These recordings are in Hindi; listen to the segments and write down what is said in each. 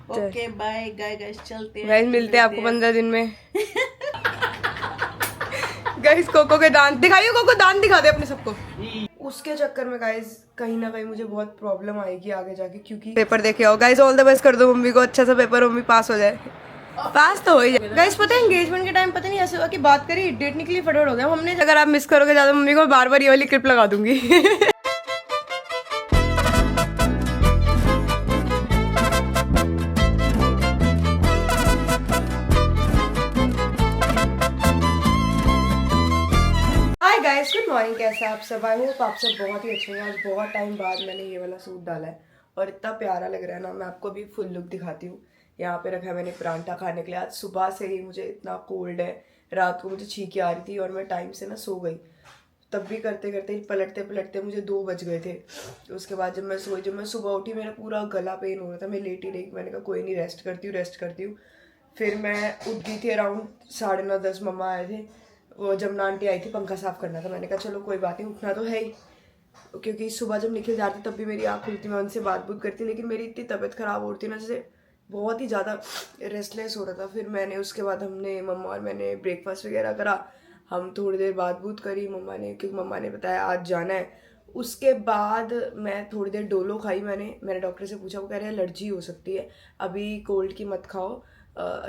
ओके बाय गाइस, चलते हैं गाइस, मिलते हैं आपको 15 दिन में। गाइस, कोको के दांत दिखाइए, कोको दांत दिखा दे अपने सबको। उसके चक्कर में गाइस कहीं ना कहीं मुझे बहुत प्रॉब्लम आएगी आगे जाके, क्योंकि पेपर देखे आओ गाइस। ऑल द बेस्ट कर दो मम्मी को, अच्छा सा पेपर, मम्मी पास हो जाए। पास तो हो ही जाए गाइस। पता है एंगेजमेंट के टाइम पता नहीं ऐसे हुआ कि बात करी, डेट निकली, फटाफट हो गया हमने। अगर आप मिस करोगे ज्यादा मम्मी को बार बार ये वाली क्लिप लगा दूंगी। गाइस, गुड मॉर्निंग, कैसे आप सब? आई होप आप सब बहुत ही अच्छे हैं। आज बहुत टाइम बाद मैंने ये वाला सूट डाला है और इतना प्यारा लग रहा है ना। मैं आपको अभी फुल लुक दिखाती हूँ। यहाँ पे रखा है मैंने परांठा खाने के लिए। आज सुबह से ही मुझे इतना कोल्ड है, रात को मुझे छींकें आ रही थी और मैं टाइम से ना सो गई। तब भी करते करते पलटते पलटते मुझे 2 बज गए थे। उसके बाद जब मैं सोई, जब मैं सुबह उठी, मेरा पूरा गला पेन हो रहा था। मैं लेटी रही, मैंने कहा कोई नहीं, रेस्ट करती हूँ। फिर मैं उठ गई थी अराउंड 9:30, मम्मा आए थे, वो जमुना आंटी आई थी, पंखा साफ करना था। मैंने कहा चलो कोई बात नहीं, उठना तो है ही, क्योंकि सुबह जब निकल जाती तब भी मेरी आँख खुलती, मैं उनसे बात करती, लेकिन मेरी इतनी तबीयत ख़राब हो रही थी ना, जैसे बहुत ही ज़्यादा रेस्टलेस हो रहा था। फिर मैंने उसके बाद हमने मम्मा और मैंने ब्रेकफास्ट वगैरह करा। हम थोड़ी देर बात करी मम्मा ने, क्योंकि मम्मा ने बताया आज जाना है। उसके बाद मैं थोड़ी देर डोलो खाई। मैंने डॉक्टर से पूछा, वो कह रहे हैं एलर्जी हो सकती है, अभी कोल्ड की मत खाओ,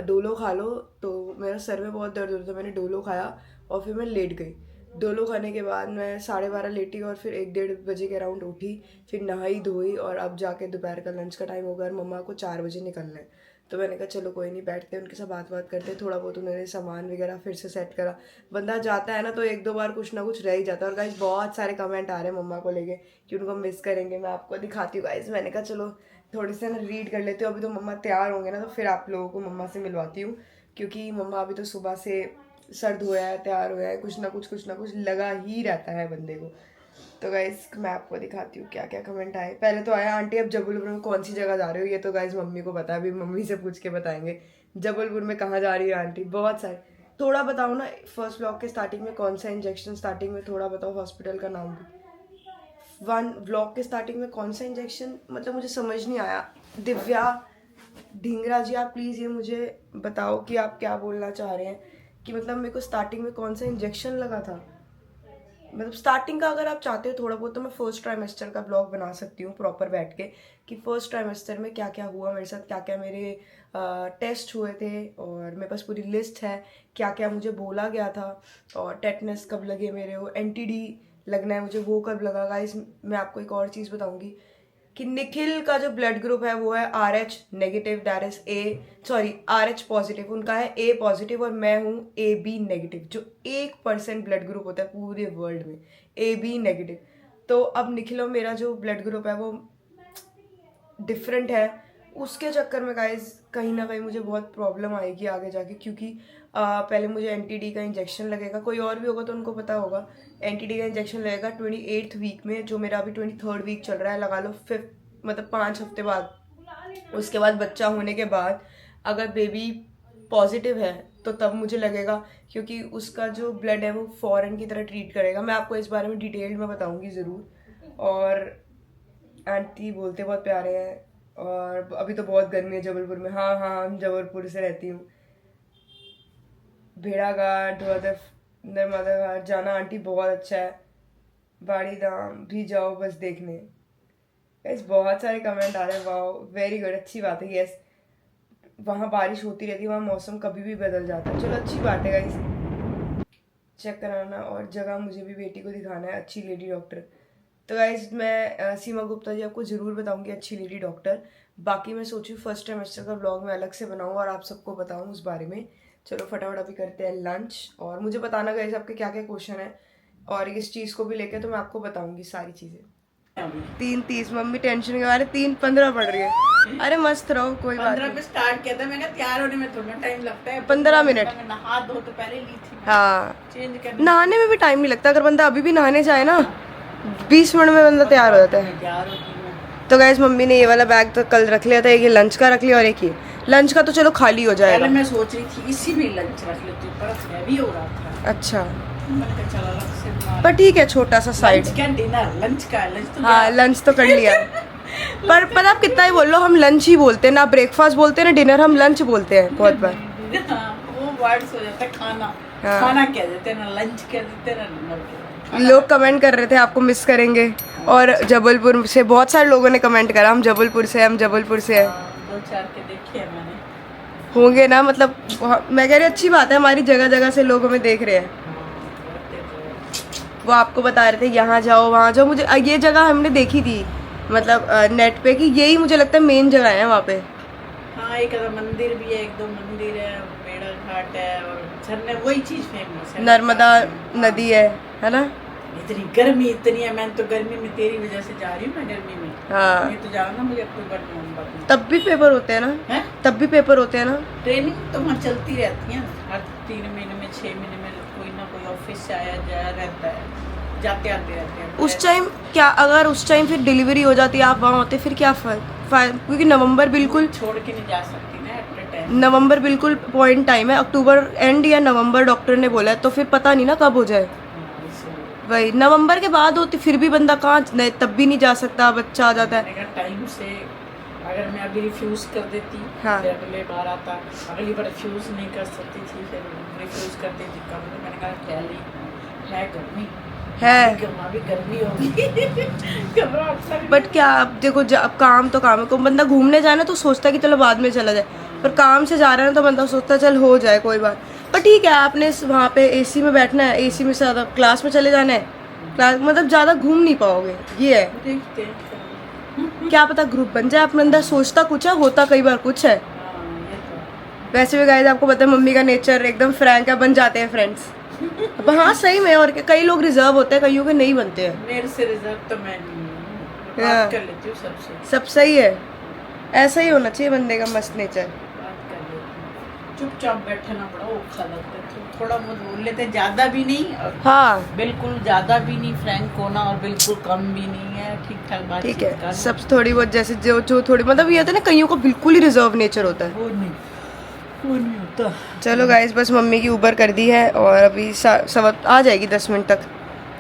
डोलो खा लो। तो मेरा सर में बहुत दर्द हो रहा था, मैंने डोलो खाया और फिर मैं लेट गई। डोलो खाने के बाद मैं 12:30 लेटी और फिर 1-1:30 बजे के अराउंड उठी। फिर नहाई धोई और अब जाके दोपहर का लंच का टाइम होगा और मम्मा को 4 बजे निकलना है। तो मैंने कहा चलो कोई नहीं, बैठते हैं उनके साथ बात करते। थोड़ा बहुत उन्होंने सामान वगैरह फिर से सेट करा। बंदा जाता है ना तो 1-2 बार कुछ ना कुछ रह ही जाता है। और गाइस बहुत सारे कमेंट आ रहे हैं मम्मा को लेके कि उनको मिस करेंगे। मैं आपको दिखाती हूँ गाइस। मैंने कहा चलो थोड़ी से ना रीड कर लेते हो, अभी तो मम्मा तैयार होंगे ना तो फिर आप लोगों को मम्मा से मिलवाती हूँ, क्योंकि मम्मा अभी तो सुबह से सर धोया है, तैयार हुआ है, कुछ ना कुछ लगा ही रहता है बंदे को। तो गाइस मैं आपको दिखाती हूँ क्या क्या कमेंट आए। पहले तो आया, आंटी अब जबलपुर में कौन सी जगह जा रहे हो? ये तो गाइस मम्मी को पता है, अभी मम्मी से पूछ के बताएंगे जबलपुर में कहाँ जा रही है आंटी। बहुत सारे, थोड़ा बताओ ना, फर्स्ट ब्लॉग के स्टार्टिंग में कौन सा इंजेक्शन, स्टार्टिंग में थोड़ा बताओ हॉस्पिटल का नाम भी। 1 ब्लॉग के स्टार्टिंग में कौन सा इंजेक्शन, मतलब मुझे समझ नहीं आया। दिव्या ढींगरा जी, आप प्लीज़ ये मुझे बताओ कि आप क्या बोलना चाह रहे हैं, कि मतलब मेरे को स्टार्टिंग में कौन सा इंजेक्शन लगा था। मतलब स्टार्टिंग का अगर आप चाहते हो थोड़ा बहुत तो मैं फर्स्ट ट्राइमेस्टर का ब्लॉग बना सकती हूँ प्रॉपर बैठ के, कि फर्स्ट ट्राइमेस्टर में क्या क्या हुआ मेरे साथ, क्या क्या मेरे टेस्ट हुए थे, और मेरे पास पूरी लिस्ट है क्या क्या मुझे बोला गया था, और टेटनस कब लगे मेरे, वो एंटीडी लगना है मुझे, वो कब लगा। गाइस मैं आपको एक और चीज़ बताऊँगी कि निखिल का जो ब्लड ग्रुप है वो है RH नेगेटिव, RH पॉजिटिव, उनका है A पॉजिटिव और मैं हूँ AB नेगेटिव, जो 1% ब्लड ग्रुप होता है पूरे वर्ल्ड में, AB नेगेटिव। तो अब निखिल और मेरा जो ब्लड ग्रुप है वो डिफरेंट है। उसके चक्कर में गाइज कहीं ना कहीं मुझे बहुत प्रॉब्लम आएगी आगे जाके, क्योंकि पहले मुझे एंटीडी का इंजेक्शन लगेगा, कोई और भी होगा तो उनको पता होगा। एंटीडी का इंजेक्शन लगेगा 28th वीक में, जो मेरा अभी 23rd वीक चल रहा है, लगा लो 5 मतलब 5 हफ्ते बाद। उसके बाद बच्चा होने के बाद अगर बेबी पॉजिटिव है तो तब मुझे लगेगा, क्योंकि उसका जो ब्लड है वो फॉरेन की तरह ट्रीट करेगा। मैं आपको इस बारे में डिटेल में बताऊँगी ज़रूर। और आंटी बोलते बहुत प्यारे हैं, और अभी तो बहुत गर्मी है जबलपुर में। हाँ हम जबलपुर से रहती हूँ। भेड़ाघाट, नर्मदा घाट जाना आंटी बहुत अच्छा है, बाड़ी धाम भी जाओ बस देखने। गाइस बहुत सारे कमेंट आ रहे हैं, वाओ वेरी गुड, अच्छी बात है। यस, वहाँ बारिश होती रहती है, वहाँ मौसम कभी भी बदल जाता है, चलो अच्छी बात है। गाइस चेक कराना, और जगह मुझे भी बेटी को दिखाना है, अच्छी लेडी डॉक्टर। तो गाइज मैं सीमा गुप्ता जी आपको ज़रूर बताऊंगी, अच्छी लेडी डॉक्टर। बाकी मैं सोची फर्स्ट ट्राइमेस्टर का ब्लॉग मैं अलग से बनाऊँ और आप सबको बताऊँ उस बारे में। चलो फटाफट अभी करते हैं लंच, और मुझे बताना गाइज आपके क्या क्या क्वेश्चन है, और इस चीज़ को भी लेकर तो मैं आपको बताऊंगी सारी चीज़ें। 3:30 मम्मी टेंशन के बारे 3:15 पड़ रही है। अरे मस्त रहो, कोई बात 15 पे स्टार्ट किया था, मैंने तैयार होने में थोड़ा टाइम लगता है, 15 मिनट। मैं नहा धो तो पहले ली थी। हाँ, चेंज करने नहाने में भी टाइम नहीं लगता, अगर बंदा अभी भी नहाने जाए ना 20 मिनट में बंदा तैयार हो जाता है। तैयार होती हूँ। तो गाइस मम्मी ने ये वाला बैग तो कल रख लिया था, एक ये लंच का रख लिया और एक ये लंच का तो चलो खाली हो जाएगा। पहले मैं सोच रही थी इसी में लंच रख लेती हूँ, पर हैवी हो रहा था। अच्छा, मैंने कहा चलो अलग से बना पर ठीक है, छोटा सा साइड। लंच क्या डिनर, लंच का लंच तो हाँ लंच तो कर लिया। पर पता आप कितना ही बोल लो, हम लंच ही बोलते हैं, ना ब्रेकफास्ट बोलते हैं ना डिनर, हम लंच बोलते हैं बहुत बार। हाँ, वो वर्ड्स हो जाता है खाना। हाँ। खाना कह देते हैं ना, लंच कह देते हैं ना, डिनर कह देते हैं। लोग कमेंट कर रहे थे आपको मिस करेंगे, और जबलपुर से बहुत सारे लोगों ने कमेंट करा हम जबलपुर से हैं। हाँ, 2-4 के देखे हैं मैंने। होंगे ना, मतलब मैं कह रही अच्छी बात है, हमारी जगह जगह से लोग हमें देख रहे हैं। वो आपको बता रहे थे यहाँ जाओ वहाँ जाओ, मुझे ये जगह हमने देखी थी मतलब नेट पे कि यही मुझे लगता है मेन जगह है वहाँ पे। हाँ, एक मंदिर भी है, 1-2 मंदिर है, बेड़ा घाट है और झरने, वही चीज फेमस है। नर्मदा नदी है ना। इतनी गर्मी इतनी है, मैं तो गर्मी में तेरी वजह से जा रही हूँ, मैं गर्मी में। हाँ। मैं तो जा रहा ना मुझे अक्टूबर नवंबर में। तब भी पेपर होते हैं ना? हैं? तब भी पेपर होते हैं ना? ट्रेनिंग तो वहाँ चलती रहती है, हर 3 महीने में 6 महीने में कोई ना कोई ऑफिस से आया जाया रहता है, जाते आते रहते हैं। उस टाइम क्या, अगर उस टाइम फिर डिलीवरी हो जाती है, आप वहाँ होते, फिर क्या क्योंकि नवंबर बिल्कुल छोड़ के नहीं जा सकती ना एट ए टाइम। नवंबर बिल्कुल पॉइंट टाइम है, अक्टूबर एंड या नवंबर डॉक्टर ने बोला है, तो फिर पता नहीं ना कब हो जाए। वही नवंबर के बाद होती, फिर भी बंदा कहाँ नहीं, तब भी नहीं जा सकता, बच्चा आ जाता है। टाइम से अगर मैं अभी रिफ्यूज कर देती, हाँ। फिर अगले बार आता, अगली बार रिफ्यूज नहीं कर सकती थी, फिर रिफ्यूज कर देती। कब मैंने कहा क्या ली है गर्मी है, भी गर्मी होगी। घबराहट लग रही। बट क्या अब देखो, अब काम तो काम है, को बंदा घूमने जाए ना तो सोचता है कि चलो बाद में चला जाए, पर काम से जा रहा है ना तो बंदा सोचता है चल हो जाए कोई बात। पर ठीक है, आपने वहाँ पे एसी में बैठना है, एसी में ज़्यादा क्लास में चले जाना है, क्लास मतलब ज़्यादा घूम नहीं पाओगे, ये है। देखते हैं। क्या पता ग्रुप बन जाए, अपने अंदर सोचता कुछ है, होता कई बार कुछ है। हाँ, ये तो। वैसे भी गाइस आपको पता है मम्मी का नेचर एकदम फ्रैंक है, बन जाते हैं फ्रेंड्स। अब हाँ सही में, और कई लोग रिजर्व होते हैं, कईयों के नहीं बनते हैं। मेरे से रिजर्व तो मैं नहीं हूँ, हाँ। बात कर लेती हूँ सबसे। सब सही है, ऐसा ही होना चाहिए बंदे का मस्त नेचर। बात कर लेती हूँ, चुपचाप बैठना पड़ा, औखा लगता है, तो थोड़ा बहुत बोल लेते हैं, ज्यादा भी नहीं और हाँ बिल्कुल ज्यादा भी नहीं, फ्रैंक होना और बिल्कुल कम भी नहीं है, ठीक ठाक बात। ठीक है, सब थोड़ी बहुत जैसे जो थोड़ी मतलब ये होता है ना, कईयों का बिल्कुल ही रिजर्व नेचर होता है। वो नहीं होता। चलो गाइस, बस मम्मी की ऊबर कर दी है और अभी सवा आ जाएगी 10 मिनट तक।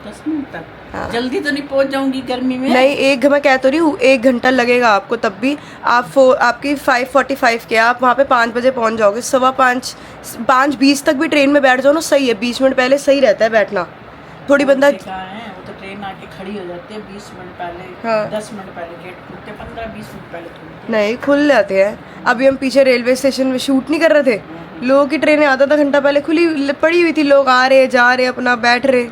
10 मिनट तक? हाँ। जल्दी तो नहीं पहुंच जाऊंगी गर्मी में? नहीं, मैं कह तो रही हूँ 1 घंटा लगेगा आपको, तब भी आप आपकी 5:45 के, आप वहाँ पे 5 बजे पहुँच जाओगे। 5:20 तक भी ट्रेन में बैठ जाओ ना, सही है, 20 मिनट पहले सही रहता है बैठना, थोड़ी बंदा। वो तो ट्रेन आके खड़ी हो जाती है 20 मिनट पहले। हाँ। 10 मिनट पहले गेट खुलते, 15-20 मिनट पहले खुलते। नहीं, खुल जाते हैं। अभी हम पीछे रेलवे स्टेशन में शूट नहीं कर रहे थे, लोगों की ट्रेनें आधा घंटा पहले खुली पड़ी हुई थी, लोग आ रहे जा रहे अपना बैठ रहे।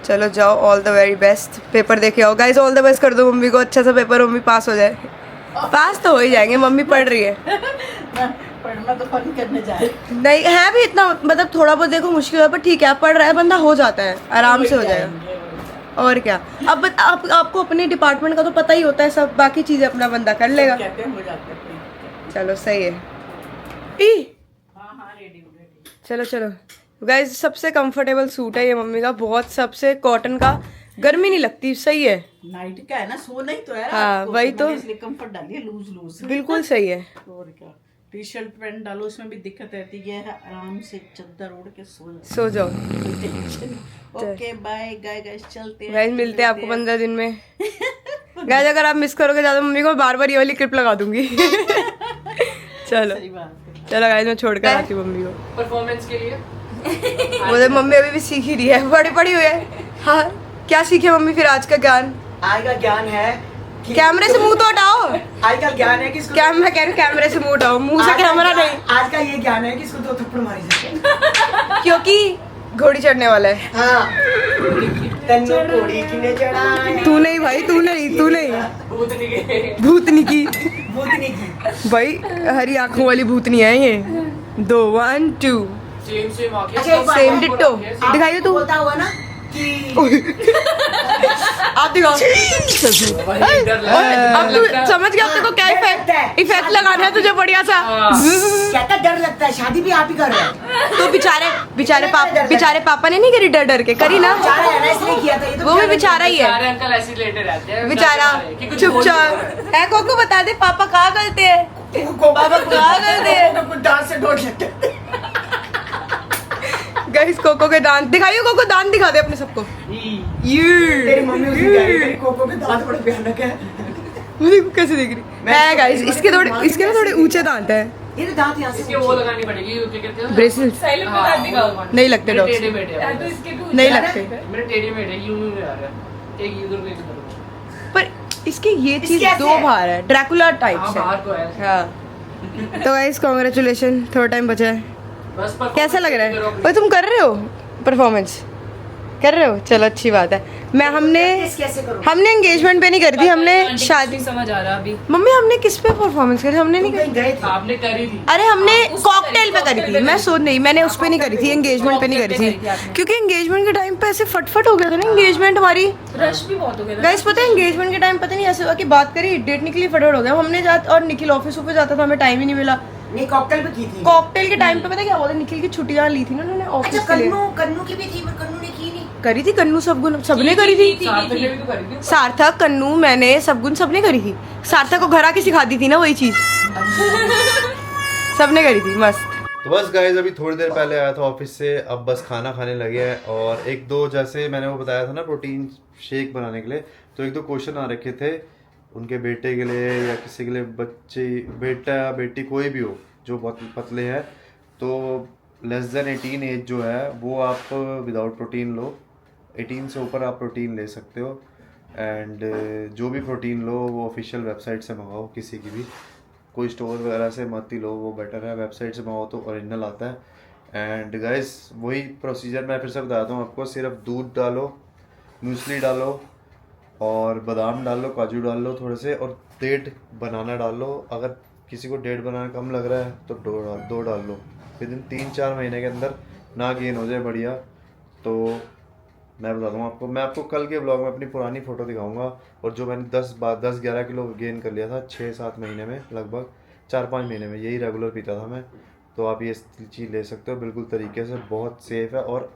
चलो जाओ, all the very best, paper देके आओ गाइस, ऑल द बेस्ट कर दो मम्मी को, अच्छा सा पेपर, मम्मी पास हो जाए। पास तो हो ही जाएंगे, मम्मी पढ़ रही है। पढ़ना तो फन करने जा रही। नहीं है भी इतना, मतलब थोड़ा बहुत देखो मुश्किल है, पर ठीक है, आप पढ़ रहा है बंदा, हो जाता है, आराम से हो जाएगा। और क्या, अब आपको अपने डिपार्टमेंट का तो पता ही होता है सब, बाकी चीजें अपना बंदा कर लेगा। कहते हैं हो जाते हैं। चलो सही है। हाँ रेडी। चलो गाइस, सबसे कंफर्टेबल सूट है ये मम्मी का, बहुत, सबसे कॉटन का, गर्मी नहीं लगती, सही है। नाइट का है ना, सोना ही तो है। हाँ, वही तो, इसलिए कंफर्ट डालिए, लूज बिल्कुल सही है। और क्या, टी शर्ट पैंट डालो, उसमें भी दिक्कत रहती है, आराम से चादर ओढ़ के सो जाओ। ओके बाय गाइस, चलते हैं गाइस, मिलते हैं आपको 15 दिन में। गाइस अगर आप मिस करोगे ज्यादा मम्मी को, बार बार ये वाली क्लिप लगा दूंगी। चलो चलो गाइस, मैं छोड़ कर आती हूँ मम्मी को परफॉर्मेंस के लिए। वो तो मम्मी अभी भी सीख ही रही है, बड़ी हुई है। हाँ, क्या सीखे मम्मी फिर आज का ज्ञान? आज का ज्ञान है कैमरे से मुंह तो हटाओ। आज का ज्ञान है कि इसको मैं कह रही हूँ कैमरे से मुंह हटाओ, मुंह से कैमरा नहीं। आज का ये ज्ञान है कि इसको 2 थप्पड़ मारी जाए, क्योंकि घोड़ी चढ़ने वाला है। हाँ, तन्नू घोड़ी किने चढ़ाया, तू नहीं भाई, तू नहीं भूतनी की भूतनी की। भाई, हरी आंखों वाली भूतनी है ये। 2 1 2 सेम डिट्टो। दिखाइए तू। होता हुआ ना कि आप दिखाओ। अब तू समझ गया तेरे को क्या इफेक्ट लगाना है तुझे, बढ़िया सा। कहता डर लगता है, शादी भी आप ही कर रहे हैं। तो बेचारे पापा ने नहीं करी, डर के करी ना, बेचारा है ना, इसलिए किया था। ये तो वो भी बेचारा ही है, अंकल ऐसे लेटे रहते हैं बेचारा चुपचाप है। को बता दे पापा कहाँ गलते हैं, पापा कहाँ गलते हैं। कुछ डांस से डोट लगता है। गाइस कोको के दांत दिखाइए, कोको दांत दिखा दे अपने सबको। तेरी मम्मी उसी कह रही है, तेरी कोको के दांत बड़े भयानक है। वो देखो कैसे दिख रही है गाइस। इसके ना थोड़े ऊंचे दांत हैं। ये तो दांत यहाँ से इसके वो लगानी पड़ेगी, क्या कहते हैं? ब्रेसलेट साइलेंट हाँ, बता दिखाओ। वो- नहीं लगते मेरे डॉग्स टेढ़े मेढ़े हैं। तो इसके भी नहीं ऊंचा लगते। है। मेरे टेढ़े मेढ़े यूं ही आ रहा है, एक इधर को एक इधर को। पर इसकी ये चीज इसके ऐसे दो है। बाहर है, ड्रैकुला टाइप हाँ, से। बाहर को है। हाँ तो गाइस कांग्रेचुलेशन, थोड़ा टाइम बचा है। बस performance कैसा लग रहा करो है अपनी। भाई? तुम कर रहे हो परफॉर्मेंस? कर रहे हो, चलो अच्छी बात है। मैं कैसे करो? हमने एंगेजमेंट पे नहीं करी थी, हमने शादी। समझ आ रहा अभी। मम्मी हमने किस पे परफॉर्मेंस करी? हमने नहीं तुम करी। कहीं गए थे? आपने करी थी। अरे हमने उस पे कॉकटेल पे करी थी। मैं सोच नहीं, मैंने उस पे नहीं करी थी, एंगेजमेंट पे नहीं करी थी, करी थी आपने। क्योंकि एंगेजमेंट के टाइम पे ऐसे फटफट हो गया था ना एंगेजमेंट हमारी। रश भी बहुत हो गया था। गाइस पता है एंगेजमेंट के टाइम पता नहीं ऐसे हुआ कि बात करी, डेट निकली, फटाफट हो गया। हमने जात और निखिल ऑफिस पे जाता था, हमें टाइम ही नहीं मिला। नहीं कॉकटेल पे की थी। कॉकटेल के टाइम पे पता है क्या हुआ था? निखिल की छुट्टियां ली थी ना उन्होंने अच्छा ऑफिस के लिए। कन्नू की भी थी, पर कन्नू ने की नहीं। करी थी कन्नू, सबने करी थी। साथ में भी तो करी थी। सार्थक, कन्नू, मैंने, सबगुन सबने करी थी। सार्थक को घर आके सिखा दी थी ना वही चीज। सबने करी थी, मस्त। तो बस गाइज अभी थोड़ी देर पहले आया था ऑफिस से, अब बस खाना खाने लगे हैं। और एक दो जैसे मैंने वो बताया था ना प्रोटीन शेक बनाने के लिए, तो एक दो क्वेश्चन आ रखे थे उनके बेटे के लिए या किसी के लिए, बच्चे, बेटा या बेटी कोई भी हो जो बहुत पतले हैं, तो लेस देन 18 एज जो है वो आप विदाउट प्रोटीन लो। 18 से ऊपर आप प्रोटीन ले सकते हो। एंड जो भी प्रोटीन लो वो ऑफिशियल वेबसाइट से मंगाओ, किसी की भी, कोई स्टोर वगैरह से मत ही लो, वो बेटर है। वेबसाइट से मंगाओ तो ओरिजिनल आता है। एंड गाइस वही प्रोसीजर मैं फिर से बताता हूँ आपको। सिर्फ दूध डालो, मूसली डालो और बादाम डाल लो, काजू डाल लो थोड़े से, और डेट बनाना डाल लो। अगर किसी को डेट बनाना कम लग रहा है तो दो डाल लो। विद इन 3-4 महीने के अंदर ना गेन हो जाए बढ़िया, तो मैं बता दूँगा आपको। मैं आपको कल के ब्लॉग में अपनी पुरानी फ़ोटो दिखाऊंगा, और जो मैंने 10-11 किलो गेन कर लिया था 6-7 महीने में, लगभग 4-5 महीने में, यही रेगुलर पीता था मैं। तो आप ये चीज़ ले सकते हो बिल्कुल तरीके से, बहुत सेफ़ है। और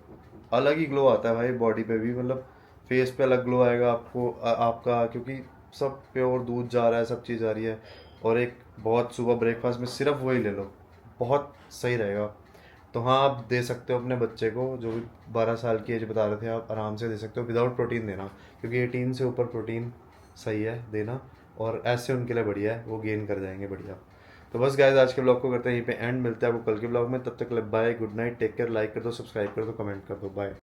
अलग ही ग्लो आता है भाई बॉडी पे भी, मतलब फेस पे अलग ग्लो आएगा आपको आपका, क्योंकि सब प्योर दूध जा रहा है, सब चीज़ आ रही है। और एक बहुत सुबह ब्रेकफास्ट में सिर्फ वही ले लो, बहुत सही रहेगा। तो हाँ, आप दे सकते हो अपने बच्चे को, जो भी 12 साल की एज बता रहे थे, आप आराम से दे सकते हो विदाउट प्रोटीन देना, क्योंकि 18 से ऊपर प्रोटीन सही है देना, और ऐसे उनके लिए बढ़िया है, वो गेन कर जाएंगे बढ़िया। तो बस गाइस आज के ब्लॉग को करते हैं यहीं पे एंड, मिलते हैं आपको कल के ब्लॉग में। तब तक bye, good night, take care, like कर दो, सब्सक्राइब कर दो, कमेंट कर दो, बाय।